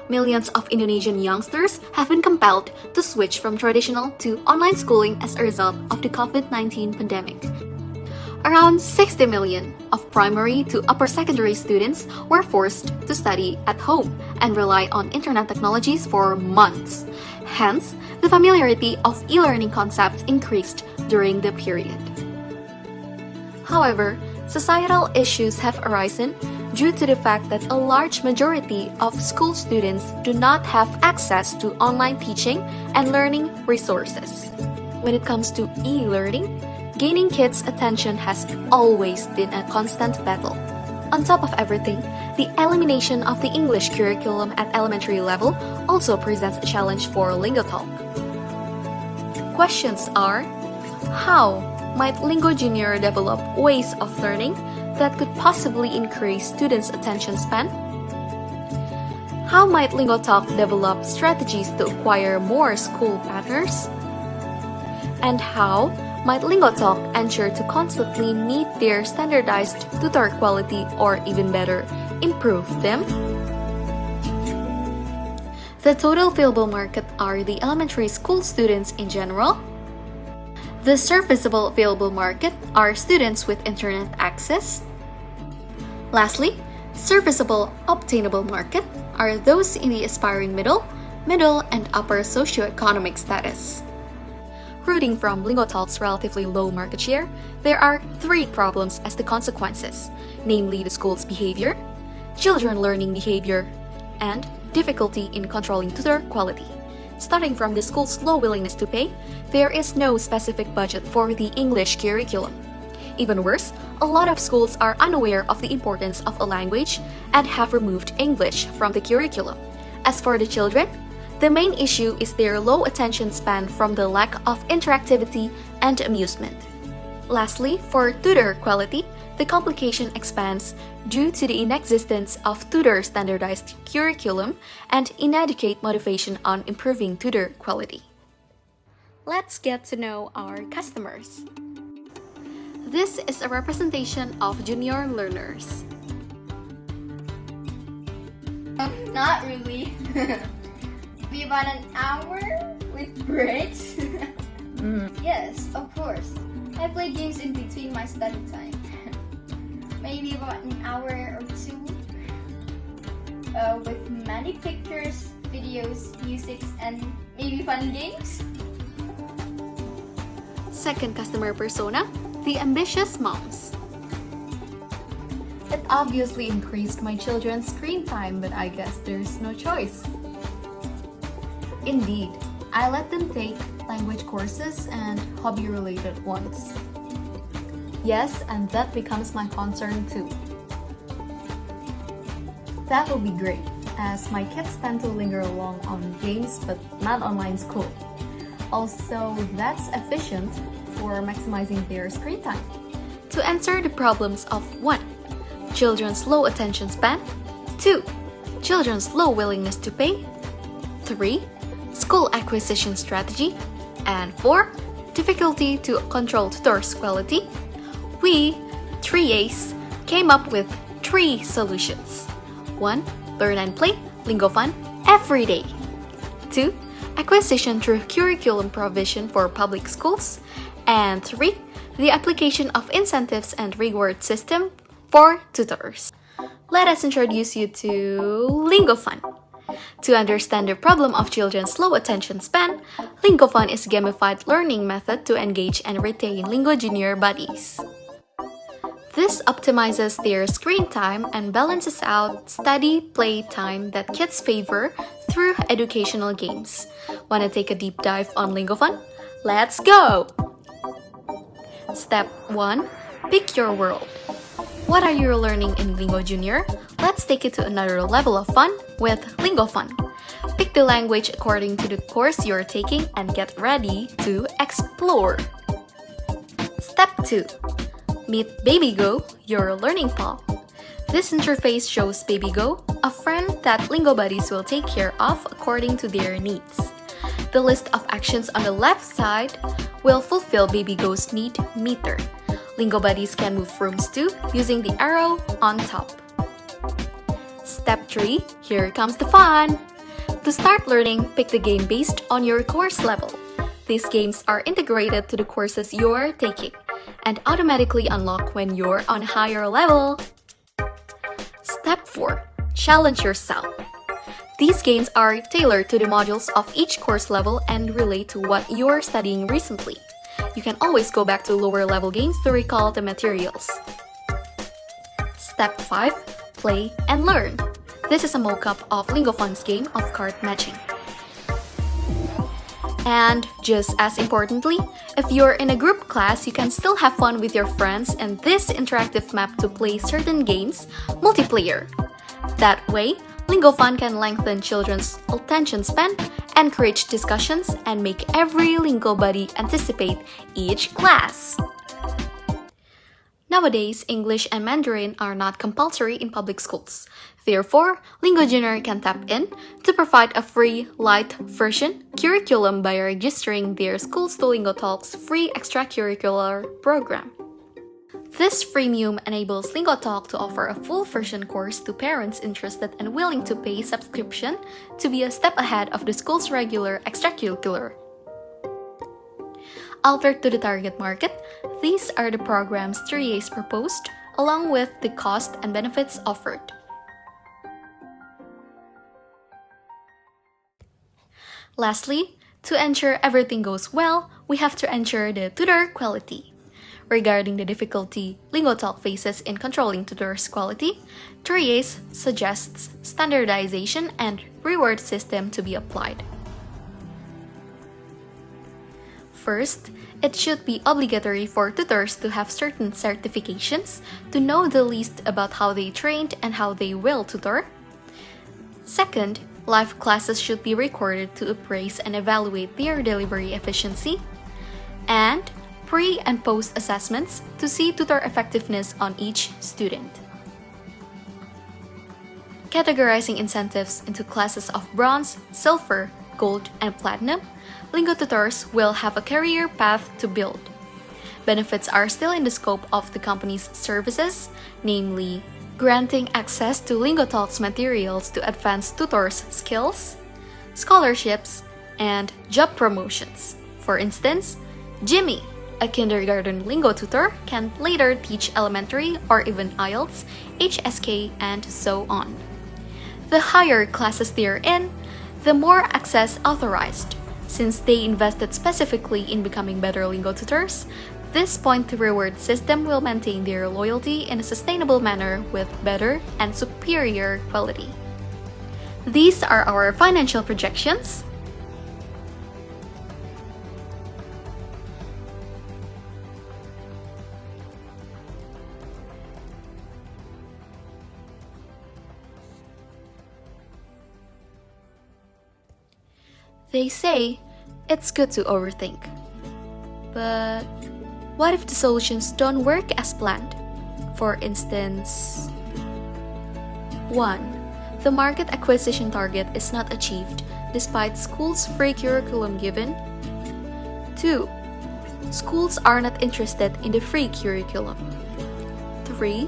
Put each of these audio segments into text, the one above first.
Millions of Indonesian youngsters have been compelled to switch from traditional to online schooling as a result of the COVID-19 pandemic. Around 60 million of primary to upper secondary students were forced to study at home and rely on internet technologies for months. Hence, the familiarity of e-learning concepts increased during the period. However, societal issues have arisen due to the fact that a large majority of school students do not have access to online teaching and learning resources. When it comes to e-learning, gaining kids' attention has always been a constant battle. On top of everything, the elimination of the English curriculum at elementary level also presents a challenge for LingoTalk. Questions are: how might Lingo Junior develop ways of learning that could possibly increase students' attention span? How might LingoTalk develop strategies to acquire more school partners? And how might LingoTalk ensure to constantly meet their standardized tutor quality, or even better, improve them? The total available market are the elementary school students in general. The serviceable available market are students with internet access. Lastly, serviceable obtainable market are those in the aspiring middle, and upper socioeconomic status. Rooting from LingoTalk's relatively low market share, there are three problems as the consequences, namely the school's behavior, children learning behavior, and difficulty in controlling tutor quality. Starting from the school's low willingness to pay, there is no specific budget for the English curriculum. Even worse, a lot of schools are unaware of the importance of a language and have removed English from the curriculum. As for the children, the main issue is their low attention span from the lack of interactivity and amusement. Lastly, for tutor quality, the complication expands due to the inexistence of tutor standardized curriculum and inadequate motivation on improving tutor quality. Let's get to know our customers. This is a representation of junior learners. Not really. Be about an hour with breaks. Yes, of course. I play games in between my study time. Maybe about an hour or two. With many pictures, videos, music, and maybe fun games. Second customer persona, the ambitious moms. It obviously increased my children's screen time, but I guess there's no choice. Indeed, I let them take language courses and hobby-related ones. Yes, and that becomes my concern too. That will be great, as my kids tend to linger along on games but not online school. Also, that's efficient for maximizing their screen time. To answer the problems of 1. Children's low attention span, 2. Children's low willingness to pay, 3. School acquisition strategy, and 4. Difficulty to control tutors' quality, we, TRIACE, came up with 3 solutions. 1. Learn and play Lingo Fun every day. 2. Acquisition through curriculum provision for public schools. And 3. The application of incentives and reward system for tutors. Let us introduce you to Lingo Fun. To understand the problem of children's low attention span, Lingo Fun is a gamified learning method to engage and retain Lingo Junior buddies. This optimizes their screen time and balances out study play time that kids favor through educational games. Wanna take a deep dive on Lingo Fun? Let's go! Step 1. Pick your world. What are you learning in Lingo Junior? Let's take it to another level of fun with Lingo Fun. Pick the language according to the course you're taking and get ready to explore. Step 2. Meet BabyGo, your learning pal. This interface shows BabyGo, a friend that Lingo buddies will take care of according to their needs. The list of actions on the left side will fulfill BabyGo's need meter. Lingo buddies can move rooms too using the arrow on top. Step 3, here comes the fun! To start learning, pick the game based on your course level. These games are integrated to the courses you're taking and automatically unlock when you're on a higher level. Step 4. Challenge yourself. These games are tailored to the modules of each course level and relate to what you're studying recently. You can always go back to lower level games to recall the materials. Step 5. Play and learn. This is a mock-up of LingoFun's game of card matching. And just as importantly, if you're in a group class, you can still have fun with your friends and this interactive map to play certain games multiplayer. That way, LingoFun can lengthen children's attention span, encourage discussions, and make every Lingo buddy anticipate each class. Nowadays, English and Mandarin are not compulsory in public schools. Therefore, Lingo Junior can tap in to provide a free, light version curriculum by registering their schools to LingoTalk's free extracurricular program. This freemium enables LingoTalk to offer a full version course to parents interested and willing to pay subscription to be a step ahead of the school's regular extracurricular. Altered to the target market, these are the programs TRIACE proposed, along with the cost and benefits offered. Lastly, to ensure everything goes well, we have to ensure the tutor quality. Regarding the difficulty LingoTalk faces in controlling tutors' quality, TRIACE suggests standardization and reward system to be applied. First, it should be obligatory for tutors to have certain certifications to know the least about how they trained and how they will tutor. Second, live classes should be recorded to appraise and evaluate their delivery efficiency. And pre- and post-assessments to see tutor effectiveness on each student. Categorizing incentives into classes of bronze, silver, gold, and platinum, Lingo tutors will have a career path to build. Benefits are still in the scope of the company's services, namely granting access to LingoTalk's materials to advance tutors' skills, scholarships, and job promotions. For instance, Jimmy, a kindergarten Lingo tutor, can later teach elementary or even IELTS, HSK, and so on. The higher classes they're in, the more access authorized. Since they invested specifically in becoming better Lingo tutors, this point-to-reward system will maintain their loyalty in a sustainable manner with better and superior quality. These are our financial projections. They say it's good to overthink. But what if the solutions don't work as planned? For instance, 1. The market acquisition target is not achieved despite schools' free curriculum given. 2. Schools are not interested in the free curriculum. 3.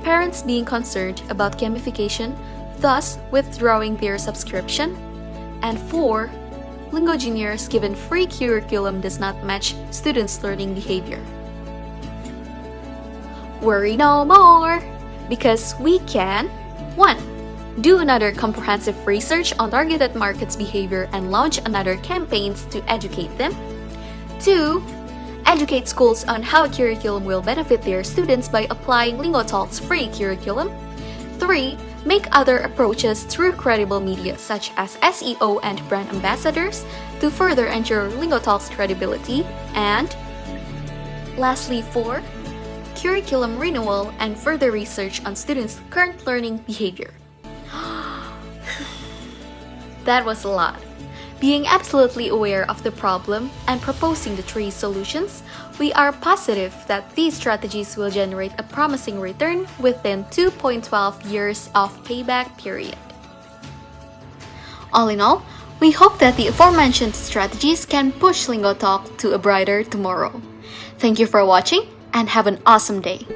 Parents being concerned about gamification, thus withdrawing their subscription. And 4. Lingo Juniors given free curriculum does not match students' learning behavior. Worry no more! Because we can 1. Do another comprehensive research on targeted markets' behavior and launch another campaigns to educate them. 2. Educate schools on how curriculum will benefit their students by applying LingoTalk's free curriculum. 3. Make other approaches through credible media such as SEO and brand ambassadors to further ensure LingoTalk's credibility. And lastly, 4. Curriculum renewal and further research on students' current learning behavior. That was a lot. Being absolutely aware of the problem and proposing the 3 solutions, we are positive that these strategies will generate a promising return within 2.12 years of payback period. All in all, we hope that the aforementioned strategies can push LingoTalk to a brighter tomorrow. Thank you for watching and have an awesome day.